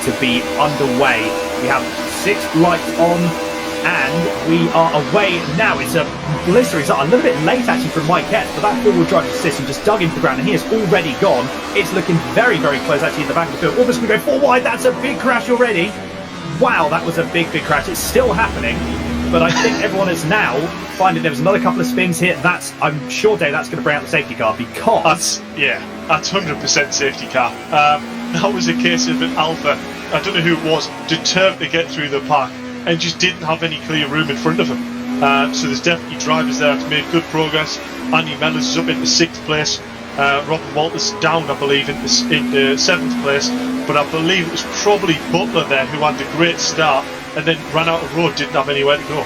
to be underway. We have 6 lights on, and we are away now. It's a blister. It's a little bit late actually from Mike Epps, but that four-wheel drive system just dug into the ground, and he is already gone. It's looking very, very close actually in the back of the field. Almost going to go 4 wide. That's a big crash already. Wow, that was a big, big crash. It's still happening, but I think everyone is now finding there was another couple of spins here. I'm sure, Dave, that's going to bring out the safety car because... That's 100% safety car. That was a case of an Alpha, I don't know who it was, determined to get through the pack and just didn't have any clear room in front of him. So there's definitely drivers there that's made good progress. Andy Mellors is up into 6th place. Robin Walters down, I believe, into 7th place. But I believe it was probably Butler there who had the great start and then ran out of road, didn't have anywhere to go.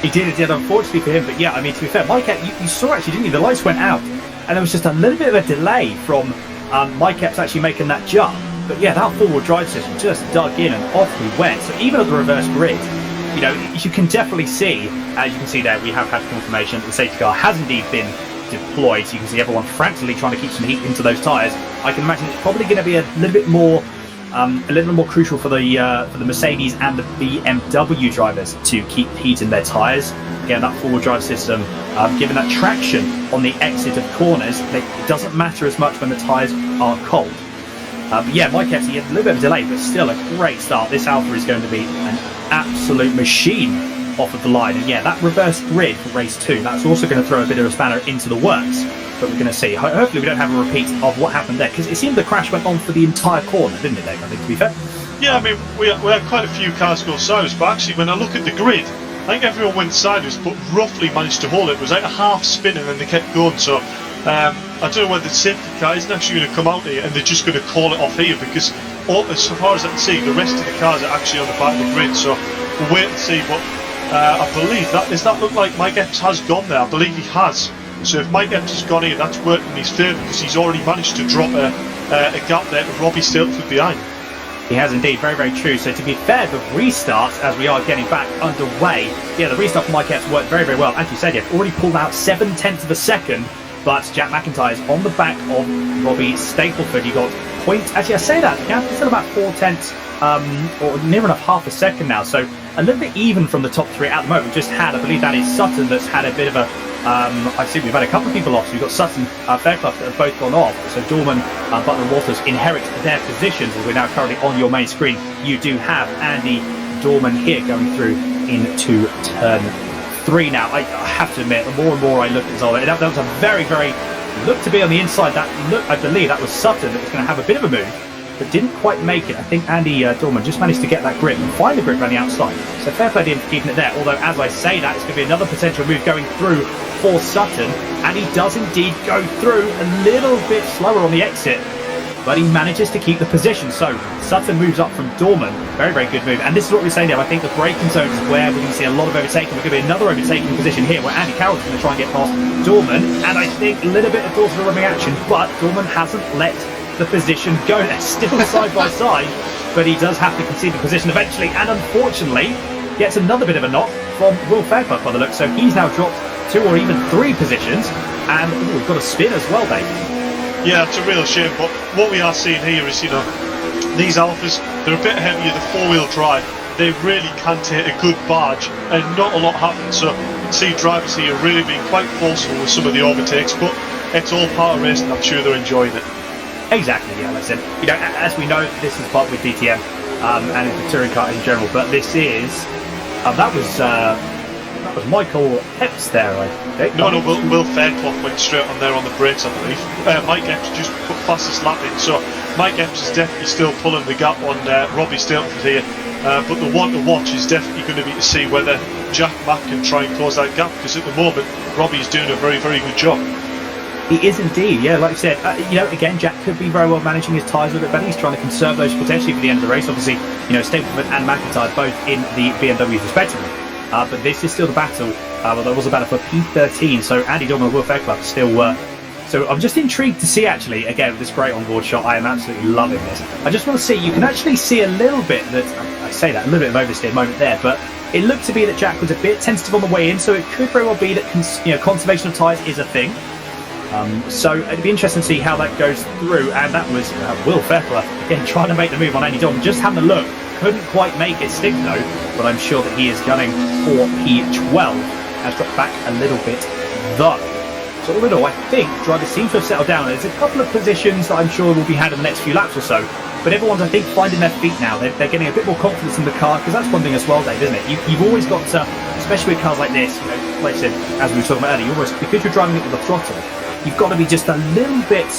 He did, unfortunately for him. But yeah, I mean, to be fair, Mike Epps, you saw actually, didn't you? The lights went out, and there was just a little bit of a delay from Mike Epps actually making that jump. But yeah, that four-wheel drive system just dug in and off we went. So even at the reverse grid, you know, you can definitely see, as you can see there, we have had confirmation that the safety car has indeed been deployed. So you can see everyone frantically trying to keep some heat into those tyres. I can imagine it's probably going to be a little bit more crucial for the Mercedes and the BMW drivers to keep heat in their tyres. Again, that four-wheel drive system, given that traction on the exit of corners, it doesn't matter as much when the tyres are cold. But yeah, Mike Epps, he had a little bit of a delay, but still a great start. This Alpha is going to be an absolute machine off of the line. And yeah, that reverse grid for race 2, that's also going to throw a bit of a spanner into the works. But we're going to see. Hopefully we don't have a repeat of what happened there, because it seemed the crash went on for the entire corner, didn't it, Dave? I think, to be fair. Yeah, I mean, we had quite a few cars go sideways, but actually when I look at the grid, I think everyone went sideways, but roughly managed to hold it. It was like a half spin and then they kept going. So I don't know whether the safety car isn't actually going to come out here and they're just going to call it off here, because as far as I can see, the rest of the cars are actually on the back of the grid. So we'll wait and see. But I believe that look like Mike Epps has gone there. I believe he has. So if Mike Epps has gone here, that's worked in his favour, because he's already managed to drop a gap there to Robbie Stiltford behind. He has indeed, very, very true. So to be fair, the restart, as we are getting back underway, yeah, the restart for Mike Epps worked very, very well. As you said, you've already pulled out 7/10 of a second, but Jack McIntyre is on the back of Robbie Stapleford. He got actually I say that, the gap is still about 4/10 or near enough half a second now. So a little bit even from the top 3 at the moment. We just had, I believe that is Sutton that's had a bit of a, I see we've had a couple of people off. So we've got Sutton, Fairclough that have both gone off. So Dorman, Butler and Walters inherit their positions, as we're now currently on your main screen. You do have Andy Dorman here going through into turn 3 now. I have to admit, the more and more I look at Zola, that was a very, very, looked to be on the inside. That look, I believe that was Sutton that was going to have a bit of a move, but didn't quite make it. I think Andy Dorman just managed to get that grip and find the grip around the outside. So fair play to him for keeping it there. Although, as I say that, it's going to be another potential move going through for Sutton, and he does indeed go through a little bit slower on the exit, but he manages to keep the position. So Sutton moves up from Dorman. Very, very good move. And this is what we're saying there. I think the braking zone is where we're going to see a lot of overtaking. We're going to be another overtaking position here, where Andy Carroll's going to try and get past Dorman. And I think a little bit of dorsal rubbing action, but Dorman hasn't let the position go. They're still side by side, but he does have to concede the position eventually, and unfortunately gets another bit of a knock from Will Fairclough by the look. So he's now dropped 2 or even 3 positions, and we've got a spin as well, Dave. Yeah, it's a real shame, but what we are seeing here is, you know, these Alphas, they're a bit heavier, the 4-wheel drive. They really can take a good barge, and not a lot happens. So you can see drivers here really being quite forceful with some of the overtakes, but it's all part of racing. I'm sure they're enjoying it. Exactly, yeah, like I said, you know, as we know, this is part with DTM and in the touring car in general, but this is that was Michael Epps there, I think. No, Will Fairclough went straight on there on the brakes, I believe. Mike Epps just put fastest lap in, so Mike Epps is definitely still pulling the gap on Robbie Stiltford here. But the one to watch is definitely going to be to see whether Jack Mack can try and close that gap, because at the moment Robbie's doing a very, very good job. He is indeed, yeah, like you said. You know, again, Jack could be very well managing his tyres a little bit better. He's trying to conserve those potentially for the end of the race. Obviously, you know, Stapleford and McIntyre both in the BMWs respectively. But this is still the battle. Well, there was a battle for P13, so Andy Dorman and Will Fairclough still work. So I'm just intrigued to see, actually, again, with this great onboard shot, I am absolutely loving this. I just want to see, you can actually see a little bit that, I say that, a little bit of oversteer moment there, but it looked to be that Jack was a bit tentative on the way in, so it could very well be that conservation of tyres is a thing. So it'd be interesting to see how that goes through, and that was Will Fairclough again, trying to make the move on Andy Dorman, just having a look. Couldn't quite make it stick though, but I'm sure that he is gunning for P12. Has dropped back a little bit though. So all in all, I think drivers seem to have settled down. There's a couple of positions that I'm sure will be had in the next few laps or so, but everyone's, I think, finding their feet now. They're getting a bit more confidence in the car, because that's one thing as well, Dave, isn't it? You've always got to, especially with cars like this, you know, like I said, as we were talking about earlier, because you're driving it with the throttle, you've got to be just a little bit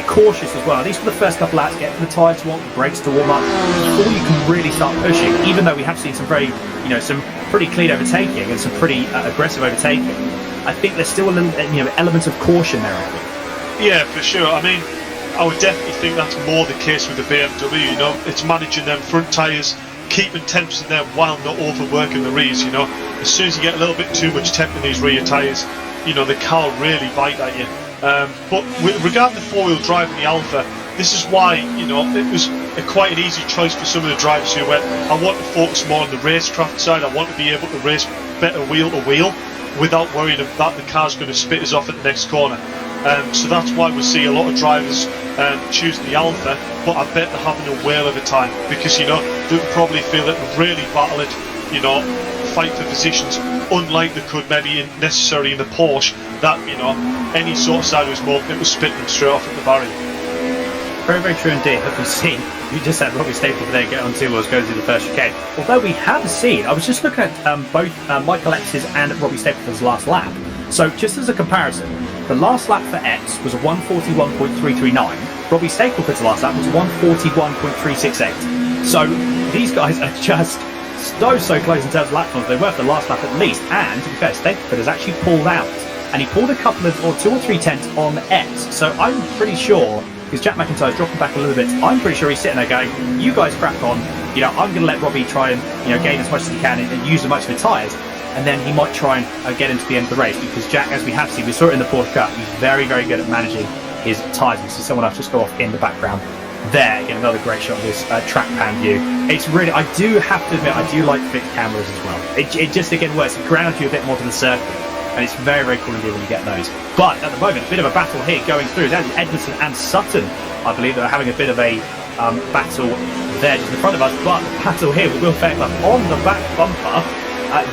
cautious as well. At least for the first couple laps, get the tyres to warm, the brakes to warm up before you can really start pushing. Even though we have seen some very, some pretty clean overtaking and some pretty aggressive overtaking, I think there's still a little, element of caution there, I think. Yeah, for sure. I mean, I would definitely think that's more the case with the BMW. It's managing them front tyres, keeping temps in there while not overworking the rears. As soon as you get a little bit too much temp in these rear tyres, the car will really bite at you. But with regard to four-wheel drive in the Alpha, this is why, it was quite an easy choice for some of the drivers who went, I want to focus more on the racecraft side, I want to be able to race better wheel to wheel without worrying that the car's going to spit us off at the next corner. So that's why we see a lot of drivers choosing the Alpha, but I bet they're having a whale of a time, because, they probably feel that they're really battling, fight for positions, unlike they could maybe necessarily in the Porsche, that any sort of sideways movement, it was spitting them straight off at the barrier. Very, very true indeed. As we've seen, we just had Robbie Staple there get on two wheels going through the first chicane. Although we have seen, I was just looking at both Michael X's and Robbie Stapleton's last lap. So just as a comparison, the last lap for X was a 141.339. Robbie Stapleton's last lap was 141.368. So these guys are just so close in terms of lap times. They were for the last lap at least. And to be fair, Stapleton has actually pulled out, and he pulled a couple of, or 2 or 3 tenths on X. So I'm pretty sure, because Jack McIntyre's dropping back a little bit, I'm pretty sure he's sitting there going, you guys crack on, I'm going to let Robbie try and gain as much as he can and use as much of the tyres, and then he might try and get into the end of the race, because Jack, as we have seen, we saw it in the Porsche Cup, he's very, very good at managing his tyres. You see someone else just go off in the background there. Again, another great shot of this track pan view. It's really, I do have to admit, I do like fixed cameras as well. It just, again, works. It grounds you a bit more to the circuit, and it's very, very cool indeed when you get those. But at the moment, a bit of a battle here going through. That's Edmondson and Sutton, I believe, that are having a bit of a battle there just in front of us. But the battle here with Will Fairclough on the back bumper.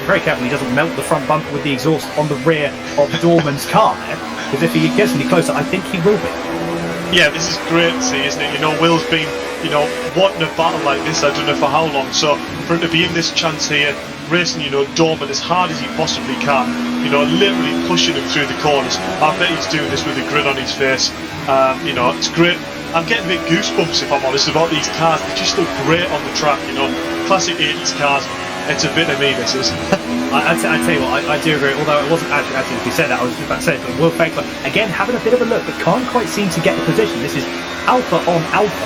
Very careful he doesn't melt the front bumper with the exhaust on the rear of Dorman's car there, because if he gets any closer, I think he will be. Yeah, this is great to see, isn't it? Will's been, wanting a battle like this, I don't know for how long. So for him to be in this chance here, racing, Dorman as hard as he possibly can, literally pushing him through the corners. I bet he's doing this with a grin on his face. It's great. I'm getting a bit goosebumps, if I'm honest, about these cars. They just look great on the track, Classic 80s cars. It's a bit of me, this is. I tell you what, I do agree, although it wasn't actually if you said that, I was just about to say it, but Will Fairclough, again, having a bit of a look, but can't quite seem to get the position. This is Alpha on Alpha,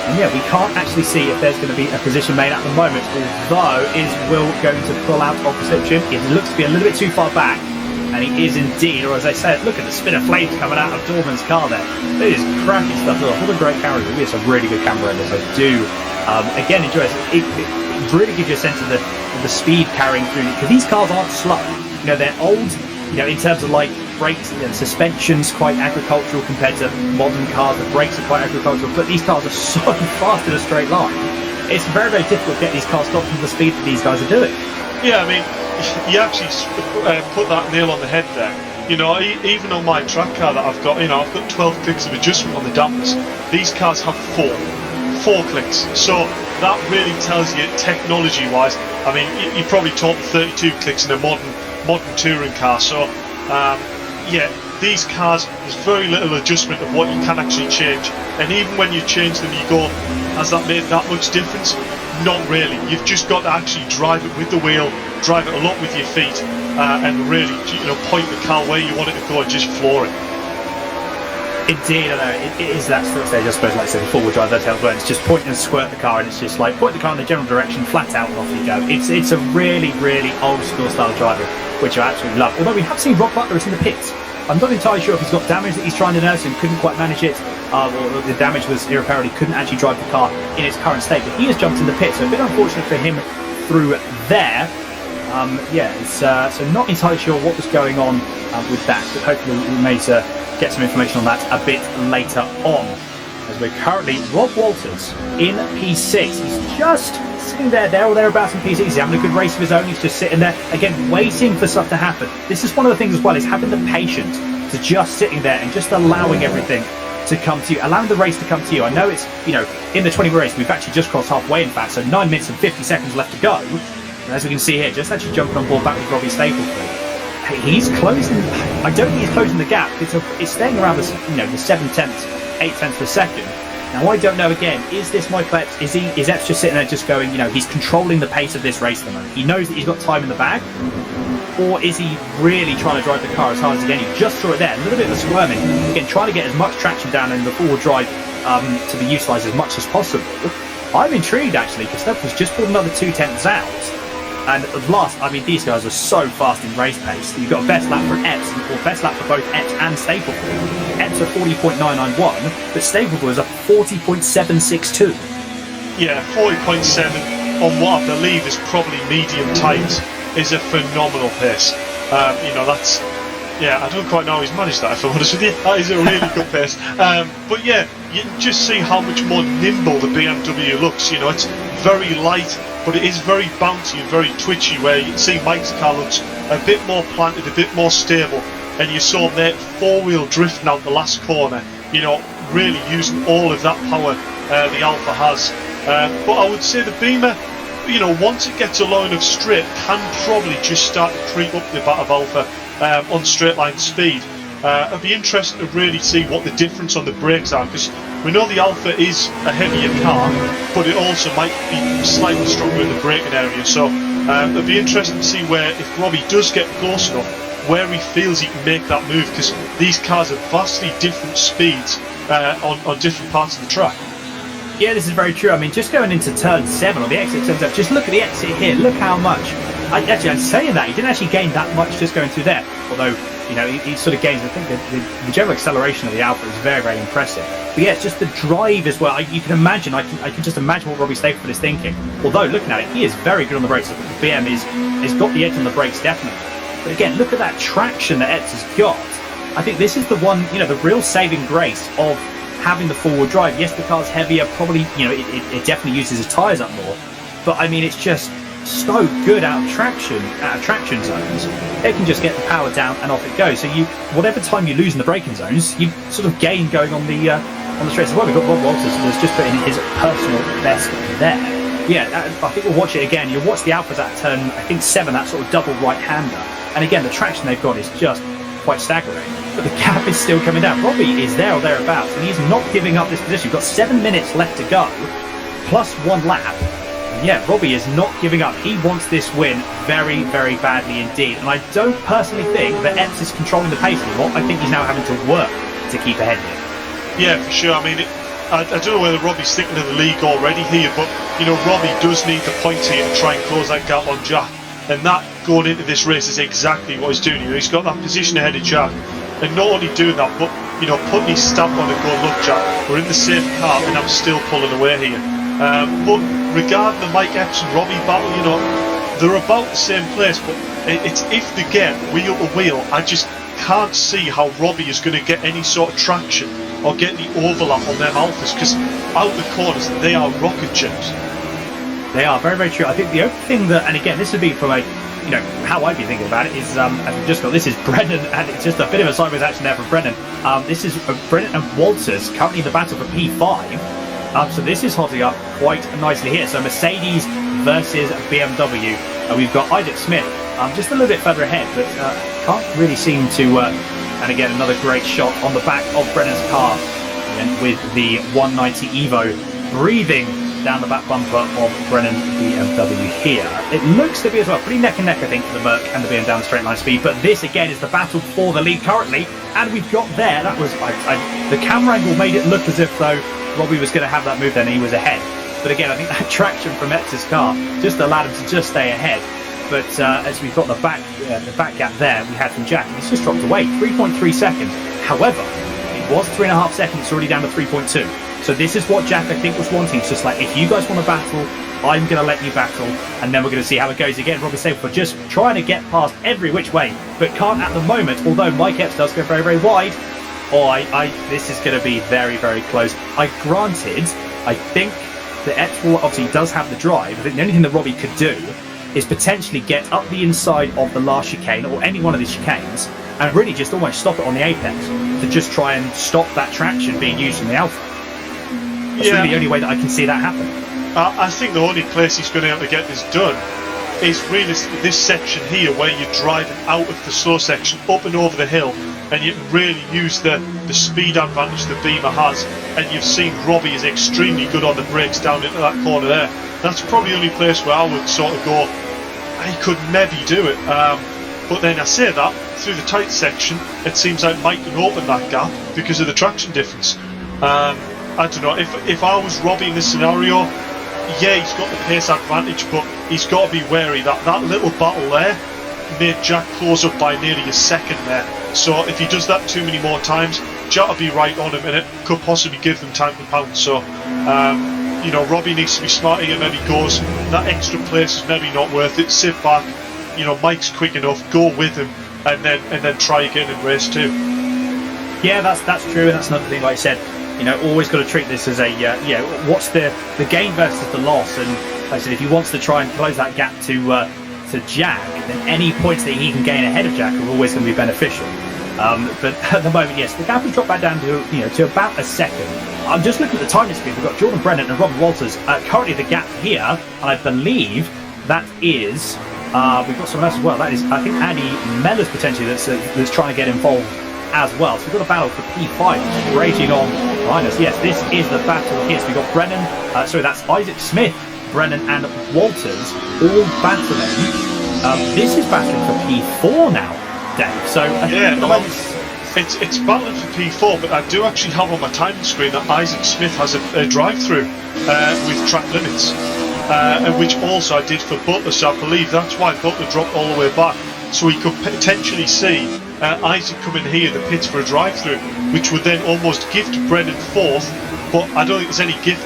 and yeah, we can't actually see if there's going to be a position made at the moment, although is Will going to pull out of position? It looks to be a little bit too far back, and he is indeed, or as I said, look at the spin of flames coming out of Dorman's car there. It is cracking stuff. What a great camera. It's a really good camera in this. I do, again, enjoy it. It really gives you a sense of the speed carrying through, because these cars aren't slow. They're old, in terms of like brakes, the suspension's quite agricultural compared to modern cars. The brakes are quite agricultural, but these cars are so fast in a straight line. It's very, very difficult to get these cars stopped with the speed that these guys are doing. Yeah, I mean, you actually put that nail on the head there. Even on my track car that I've got, I've got 12 clicks of adjustment on the dampers. These cars have 4 clicks. So that really tells you, technology-wise, I mean, you probably talk 32 clicks in a modern touring car. So, yeah, these cars, there's very little adjustment of what you can actually change. And even when you change them, you go, has that made that much difference? Not really. You've just got to actually drive it with the wheel, drive it a lot with your feet, and really, point the car where you want it to go and just floor it. Indeed, I know. It is that sort of stage, I suppose, like I said, the four-wheel drive, that's how it works. Just point and squirt the car, and it's just like, point the car in the general direction, flat out, and off you go. It's a really, really old-school style of driving, which I absolutely love. Although we have seen Rob Butler is in the pits. I'm not entirely sure if he's got damage that he's trying to nurse and couldn't quite manage it, or the damage was irreparably, couldn't actually drive the car in its current state. But he has jumped in the pit, so a bit unfortunate for him through there. So not entirely sure what was going on with that, but hopefully we may get some information on that a bit later on. As as we're currently Rob Walters in P6. He's just sitting there or thereabouts in P6. He's having a good race of his own. He's just sitting there, again, waiting for stuff to happen. This is one of the things as well, is having the patience to just sitting there and just allowing everything to come to you, allowing the race to come to you. I know it's, you know, in the 20 race, we've actually just crossed halfway, in fact, so 9 minutes and 50 seconds left to go. And as we can see here, just actually jumping on board back with Robbie Stapleford. He's closing, I don't think he's closing the gap. It's staying around the, you know, the 7 tenths, 8 tenths per second. Now, I don't know, again, is this Michael Epps, is Epps just sitting there just going, you know, he's controlling the pace of this race at the moment. He knows that he's got time in the bag, or is he really trying to drive the car as hard as he can? You just saw it there, a little bit of a squirming. Again, trying to get as much traction down in the forward drive to be utilised as much as possible. I'm intrigued, actually, because Stapleford's just pulled another 2 tenths out. And at last, I mean, these guys are so fast in race pace. You've got best lap for Epps, or best lap for both Epps and Stapleford. Epps are 40.991, but Stapleford is a 40.762. Yeah, 40.7 on what I believe is probably medium tight is a phenomenal pace. You know, that's, yeah, I don't quite know how he's managed that, if I'm honest with you. That is a really good pace. But yeah, you just see how much more nimble the BMW looks. You know, it's very light, but it is very bouncy and very twitchy, where you can see Mike's car looks a bit more planted, a bit more stable, and you saw him there four-wheel drifting out the last corner, you know, really using all of that power the Alpha has. But I would say the Beamer, you know, once it gets a low enough straight, can probably just start to creep up the back of Alpha on straight line speed. I'd be interested to really see what the difference on the brakes are, because we know the Alpha is a heavier car, but it also might be slightly stronger in the braking area. So it'd be interesting to see where, if Robbie does get close enough, where he feels he can make that move, because these cars are vastly different speeds on different parts of the track. Yeah, this is very true. I mean, just going into turn 7 or the exit turn 7, just look at the exit here. Look how much. I'm saying that he didn't actually gain that much just going through there. Although, you know, he sort of gains. I think the general acceleration of the Alpha is very, very impressive. But yeah, it's just the drive as well. You can imagine. I can just imagine what Robbie Stapleford is thinking. Although looking at it, he is very good on the brakes. The BM is got the edge on the brakes definitely. But again, look at that traction that Epps has got. I think this is the one, you know, the real saving grace of having the forward drive. Yes, the car's heavier, probably, you know, it definitely uses its tyres up more, but I mean, it's just so good out of traction zones. It can just get the power down and off it goes. So whatever time you lose in the braking zones, you sort of gain going on the straights as well. We've got Rob Walters, who's just put in his personal best there. Yeah, I think we'll watch it again. You'll watch the Alphas at turn, I think 7, that sort of double right-hander, and again, the traction they've got is just quite staggering. But the gap is still coming down. Robbie is there or thereabouts, and he's not giving up this position. You've got 7 minutes left to go, plus 1 lap. And yeah, Robbie is not giving up. He wants this win very, very badly indeed. And I don't personally think that Epps is controlling the pace anymore. I think he's now having to work to keep ahead here. Yeah, for sure. I mean, I don't know whether Robbie's thinking of the league already here, but, you know, Robbie does need the points here to try and close that gap on Jack. And that, going into this race, is exactly what he's doing here. He's got that position ahead of Jack. And not only doing that, but, you know, putting his stamp on and going, look, Jack, we're in the same car and I'm still pulling away here. But regarding the Mike Epps and Robbie battle, you know, they're about the same place, but it's if they get wheel to wheel, I just can't see how Robbie is going to get any sort of traction or get the overlap on them Alphas, because out the corners, they are rocket ships. They are very, very true. I think the only thing that, and again, this would be from a, you know, how I'd be thinking about it is, as we've just got, this is Brennan, and it's just a bit of a sideways action there from Brennan. This is Brennan and Walters currently in the battle for P5. So this is hotting up quite nicely here. So Mercedes versus BMW. We've got Isaac Smith just a little bit further ahead, but can't really seem to, and again, another great shot on the back of Brennan's car, and with the 190 Evo breathing down the back bumper of Brennan BMW here. It looks to be as well pretty neck and neck, I think, for the Merc and the BM down the straight line speed, but this again is the battle for the lead currently, and we've got there, that was, the camera angle made it look as if though Robbie was going to have that move then and he was ahead, but again, I think that traction from Epps' car just allowed him to just stay ahead. But as we've got the back gap there we had from Jack, it's just dropped away, 3.3 seconds. However, it was 3.5 seconds, it's already down to 3.2. So this is what Jack, I think, was wanting. It's just like, if you guys want to battle, I'm going to let you battle, and then we're going to see how it goes. Again, Robbie Stapleford just trying to get past every which way, but can't at the moment, although Mike Epps does go very, very wide. This is going to be very, very close. Granted, I think that Etherium obviously does have the drive. I think the only thing that Robbie could do is potentially get up the inside of the last chicane or any one of the chicanes and really just almost stop it on the apex to just try and stop that traction being used in the alpha. That's really the only way that I can see that happen. I think the only place he's going to be able to get this done is really this section here where you're driving out of the slow section up and over the hill, and you can really use the speed advantage the Beamer has. And you've seen Robbie is extremely good on the brakes down into that corner there. That's probably the only place where I would sort of go, he could maybe do it. But then I say that, through the tight section, it seems like Mike can open that gap because of the traction difference. I don't know, if I was Robbie in this scenario, yeah, he's got the pace advantage, but he's got to be wary that that little battle there made Jack close up by nearly a second there. So if he does that too many more times, Jack will be right on him, and it could possibly give them time to pounce. So, you know, Robbie needs to be smart here. Maybe goes that extra place is maybe not worth it. Sit back. You know, Mike's quick enough. Go with him, and then try again in race 2. Yeah, that's true, and that's another thing. Like I said, you know, always got to treat this as a what's the gain versus the loss. And like I said, if he wants to try and close that gap to Jack, then any points that he can gain ahead of Jack are always going to be beneficial. But at the moment, yes, the gap has dropped back down to about a second. I'm just looking at the timing speed. We've got Jordan Brennan and Robin Walters. Currently, the gap here, and I believe that is we've got someone else as well. That is, I think, Andy Mellors potentially that's trying to get involved as well. So we've got a battle for P5 raging on behind us. Yes, this is the battle here. So we've got Brennan. That's Isaac Smith, Brennan, and Walters all battling. This is battling for P4 now, Dave. So it's battling for P4, but I do actually have on my timing screen that Isaac Smith has a drive-through with track limits, and which also I did for Butler. So I believe that's why Butler dropped all the way back. So we could potentially see Isaac come in here, the pits for a drive-through, which would then almost gift Brennan 4th. But I don't think there's any gift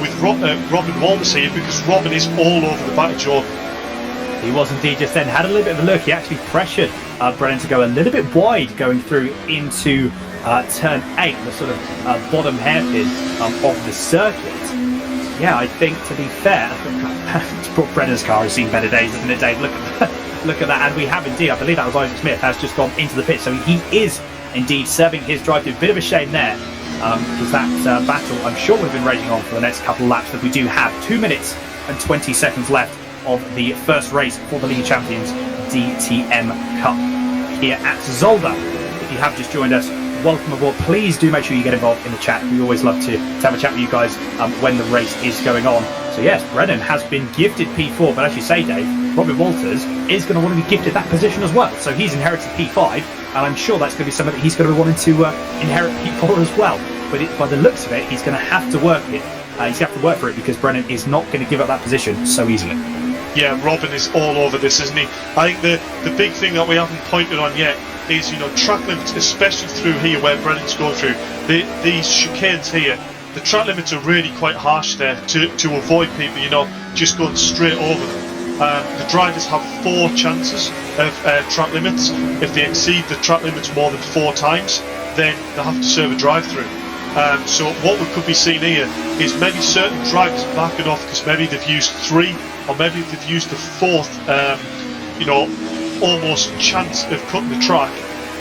with Robin Walters here, because Robin is all over the back of Jordan. He was indeed just then. Had a little bit of a look. He actually pressured Brennan to go a little bit wide going through into turn 8, the sort of bottom hairpin of the circuit. Yeah, I think, to be fair, it's brought Brennan's car has seen better days, isn't it, Dave? Look at that. And we have indeed, I believe that was Isaac Smith, has just gone into the pit. So he is indeed serving his drive-through. Bit of a shame there, because that battle, I'm sure, would have been raging on for the next couple of laps. But we do have 2 minutes and 20 seconds left of the first race for the League of Champions DTM Cup here at Zolder. If you have just joined us, welcome aboard. Please do make sure you get involved in the chat. We always love to have a chat with you guys when the race is going on. So yes, Brennan has been gifted P4, but as you say, Dave, Robin Walters is going to want to be gifted that position as well. So he's inherited P5, and I'm sure that's going to be something that he's going to be wanting to inherit P4 as well. But by the looks of it, he's going to have to work it. He's going to have to work for it, because Brennan is not going to give up that position so easily. Yeah, Robin is all over this, isn't he? I think the big thing that we haven't pointed on yet is, you know, track limits, especially through here where Brennan's going through. These chicanes here, the track limits are really quite harsh there to avoid people, you know, just going straight over them. The drivers have 4 chances of track limits. If they exceed the track limits more than 4 times, then they have to serve a drive-through. So what we could be seeing here is maybe certain drivers backing off because maybe they've used 3, or maybe they've used the 4th, you know, almost chance of cutting the track,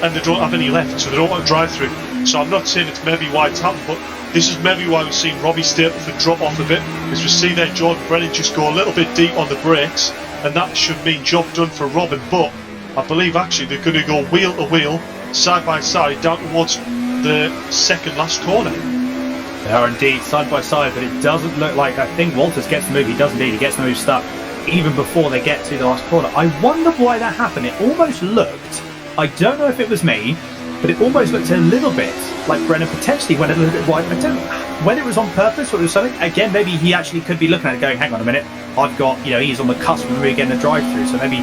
and they don't have any left, so they don't want to drive through. So I'm not saying it's maybe why it's happened, but this is maybe why we've seen Robbie Stapleton drop off a bit, as we see there Jordan Brennan just go a little bit deep on the brakes, and that should mean job done for Robin. But I believe actually they're going to go wheel to wheel, side by side, down towards the second last corner. They are indeed side by side, but it doesn't look like, I think Walters gets the move. He does indeed. He gets the move stuck even before they get to the last corner. I wonder why that happened. It almost looked, I don't know if it was me, but it almost looked a little bit like Brennan potentially went a little bit wide. I don't know whether it was on purpose or it was something. Again, maybe he actually could be looking at it going, hang on a minute, I've got, you know, he's on the cusp of getting the drive through, so maybe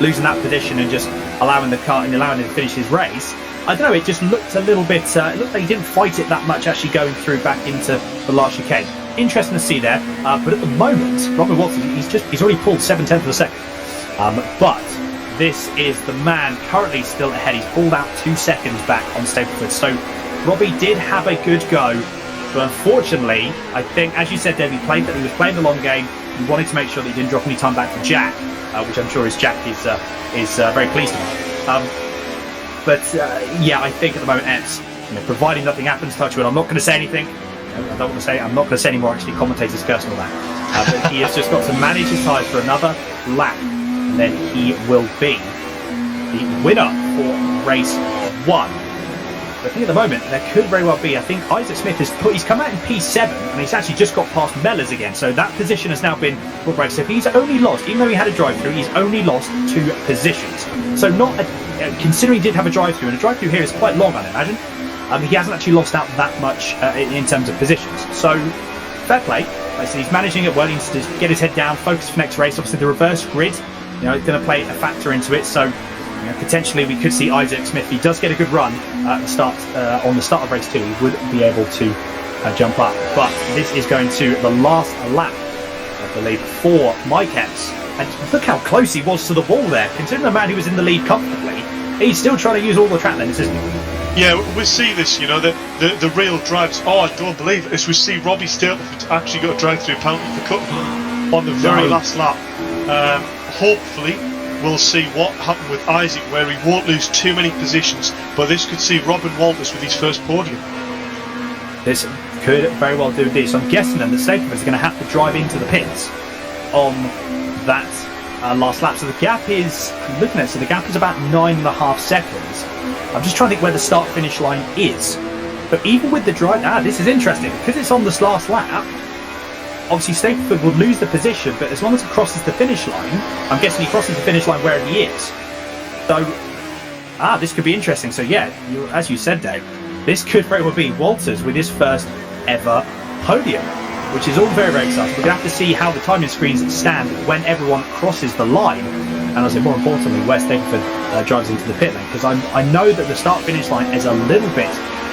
losing that position and just allowing the car and allowing him to finish his race. I don't know, it just looked a little bit, it looked like he didn't fight it that much actually going through back into the last chicane. Interesting to see there, but at the moment, Robin Walters, he's already pulled 7/10 of a second. But this is the man currently still ahead. He's pulled out 2 seconds back on Stapleford. So Robbie did have a good go, but unfortunately, I think, as you said, Dave, he was playing the long game. He wanted to make sure that he didn't drop any time back to Jack, which I'm sure Jack is very pleased about. Yeah, I think at the moment, Epps, providing nothing happens, touch wood. I'm not going to say anything. I'm not going to say any more. Actually, commentators curse and all that. But he has just got to manage his tyres for another lap, and then he will be the winner for race 1. But I think at the moment there could very well be. I think Isaac Smith he's come out in P7 and he's actually just got past Mellors again. So that position has now been brought back. So he's only lost, even though he had a drive-through, he's only lost 2 positions. So considering he did have a drive-through, and a drive-through here is quite long, I'd imagine. He hasn't actually lost out that much in terms of positions. So fair play. Like I said, he's managing it well. He needs to get his head down, focus for next race. Obviously, the reverse grid, is going to play a factor into it. So potentially we could see Isaac Smith. If he does get a good run at the start on the start of race 2, he would be able to jump up. But this is going to the last lap, I believe, for Mike Epps. And look how close he was to the wall there. Considering the man who was in the lead comfortably, he's still trying to use all the track limits, isn't he? Yeah, we see this, the real drives. Oh, I don't believe it. As we see Robbie Stiltford actually got a drive-through penalty for cut on the very last lap. Hopefully, we'll see what happened with Isaac, where he won't lose too many positions. But this could see Robin Walters with his first podium. This could very well do indeed. So I'm guessing then that Stiltford is going to have to drive into the pits on that last lap. So the gap is, I'm looking at it, so the gap is about 9.5 seconds. I'm just trying to think where the start-finish line is. But even with the drive, this is interesting, because it's on this last lap, obviously Stiltford will lose the position, but as long as he crosses the finish line, I'm guessing he crosses the finish line wherever he is. So, this could be interesting. So yeah, as you said, Dave, this could very well be Walters with his first ever podium, which is all very, very exciting. We're going to have to see how the timing screens stand when everyone crosses the line. And I say more importantly, where Stiltford drives into the pit lane, because I know that the start-finish line is a little bit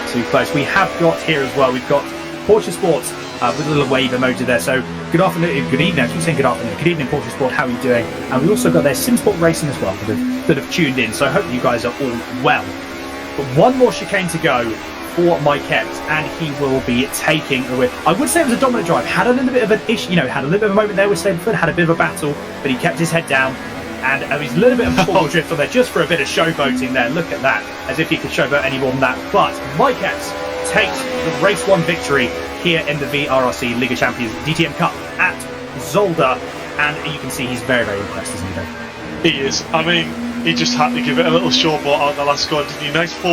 too close. We have got here as well, we've got Porsche Sports with a little wave emoji there. So good afternoon, good evening. I keep saying good afternoon. Good evening, Porsche Sport. How are you doing? And we also got their SimSport Racing as well that have tuned in. So I hope you guys are all well. But one more chicane to go for Mike Epps, and he will be taking the win. I would say it was a dominant drive. Had a little bit of an issue, had a little bit of a moment there with Stiltford, had a bit of a battle, but he kept his head down. And he's a little bit of a forward drift on there just for a bit of showboating there. Look at that, as if he could showboat any more than that. But Mike Epps takes the race 1 victory here in the VRRC League of Champions DTM Cup at Zolder. And you can see he's very, very impressed, isn't he, Dave? He is. I mean, he just had to give it a little showboat out the last score, didn't he? Nice 4